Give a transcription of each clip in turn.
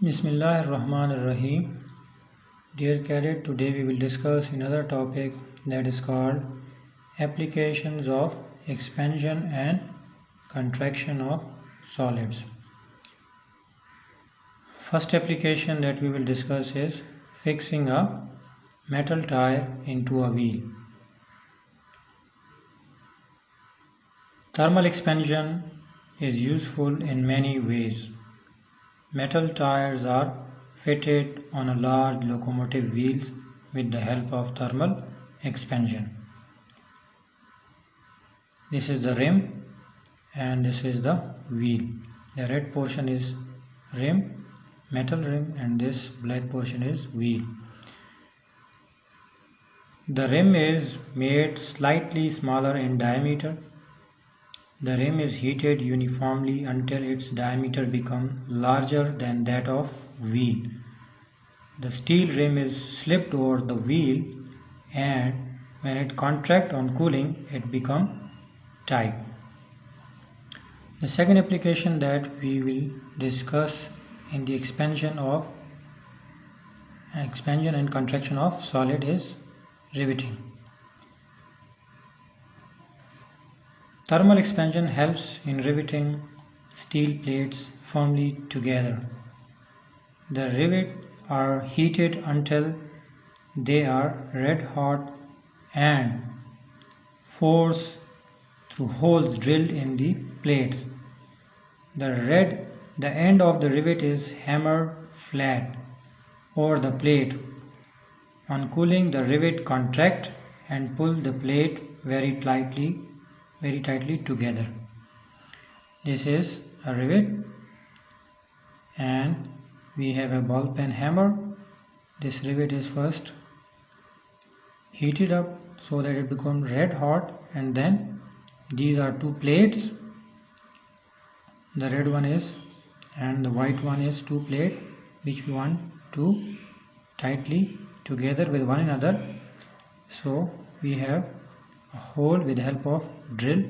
Bismillahirrahmanirrahim. Dear cadet, today we will discuss another topic that is called applications of expansion and contraction of solids. First application that we will discuss is fixing a metal tire into a wheel. Thermal expansion is useful in many ways. Metal tires are fitted on a large locomotive wheels with the help of thermal expansion. This is the rim and this is the wheel. The red portion is rim, metal rim, and this black portion is wheel. The rim is made slightly smaller in diameter. The rim is heated uniformly until its diameter becomes larger than that of wheel. The steel rim is slipped over the wheel, and when it contracts on cooling, it becomes tight. The second application that we will discuss in the expansion and contraction of solid is riveting. Thermal expansion helps in riveting steel plates firmly together. The rivets are heated until they are red hot and forced through holes drilled in the plates. The end of the rivet is hammered flat over the plate. On cooling, the rivet contracts and pulls the plate very tightly together. This is a rivet, and we have a ball pen hammer. This rivet is first heated up so that it becomes red hot, and then these are two plates. The red one is and the white one is two plates which we want to tightly together with one another. So we have a hole with the help of drill.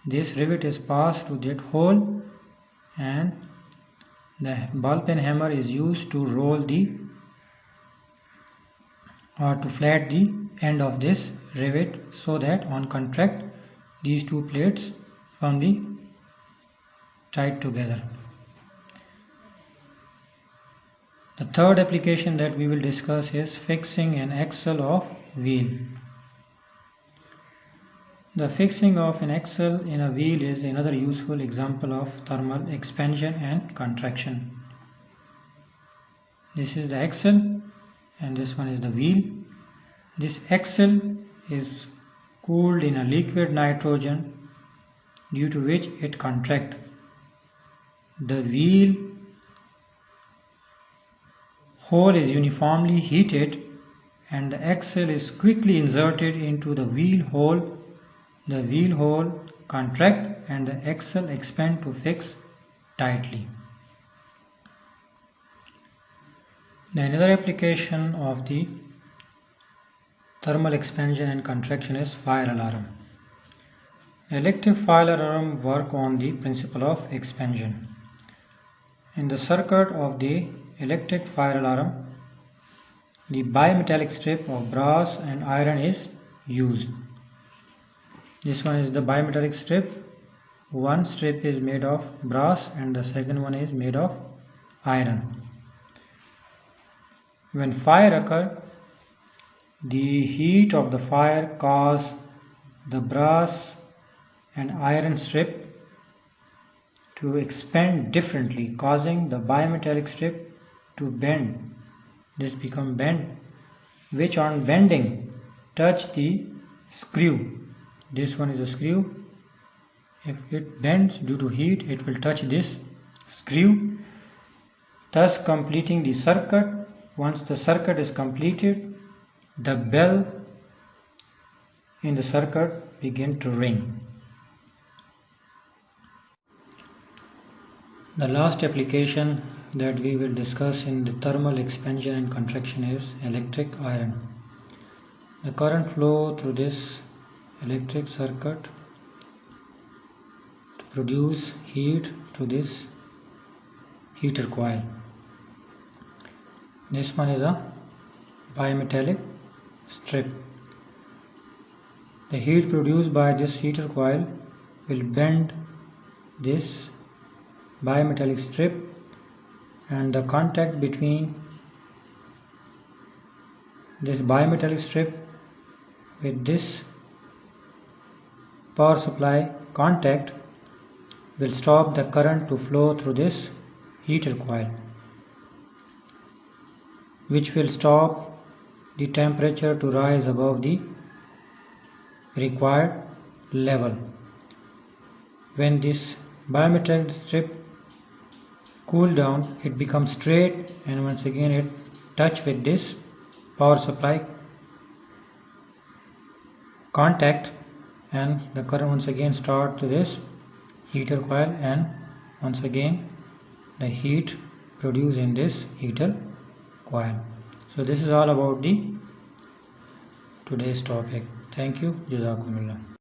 This rivet is passed to that hole, and the ball pen hammer is used to to flat the end of this rivet so that on contract these two plates firmly tied together. The third application that we will discuss is fixing an axle of wheel. The fixing of an axle in a wheel is another useful example of thermal expansion and contraction. This is the axle and this one is the wheel. This axle is cooled in a liquid nitrogen, due to which it contracts. The wheel hole is uniformly heated and the axle is quickly inserted into the wheel hole. The wheel hole contracts and the axle expands to fix tightly. Another application of the thermal expansion and contraction is fire alarm. Electric fire alarm work on the principle of expansion. In the circuit of the electric fire alarm, the bimetallic strip of brass and iron is used. This one is the bimetallic strip. One strip is made of brass and the second one is made of iron. When fire occurs, the heat of the fire causes the brass and iron strip to expand differently, causing the bimetallic strip to bend. This becomes bent, which on bending touch the screw. This one is a screw. If it bends due to heat, it will touch this screw, thus completing the circuit. Once the circuit is completed, the bell in the circuit begins to ring. The last application that we will discuss in the thermal expansion and contraction is electric iron. The current flow through this electric circuit to produce heat to this heater coil. This one is a bimetallic strip. The heat produced by this heater coil will bend this bimetallic strip, and the contact between this bimetallic strip with this power supply contact will stop the current to flow through this heater coil, which will stop the temperature to rise above the required level. When this bimetallic strip cool down, it becomes straight, and once again it touch with this power supply contact, and the current once again start to this heater coil, and once again the heat produced in this heater coil. So this is all about the today's topic. Thank you. Jazakumullah.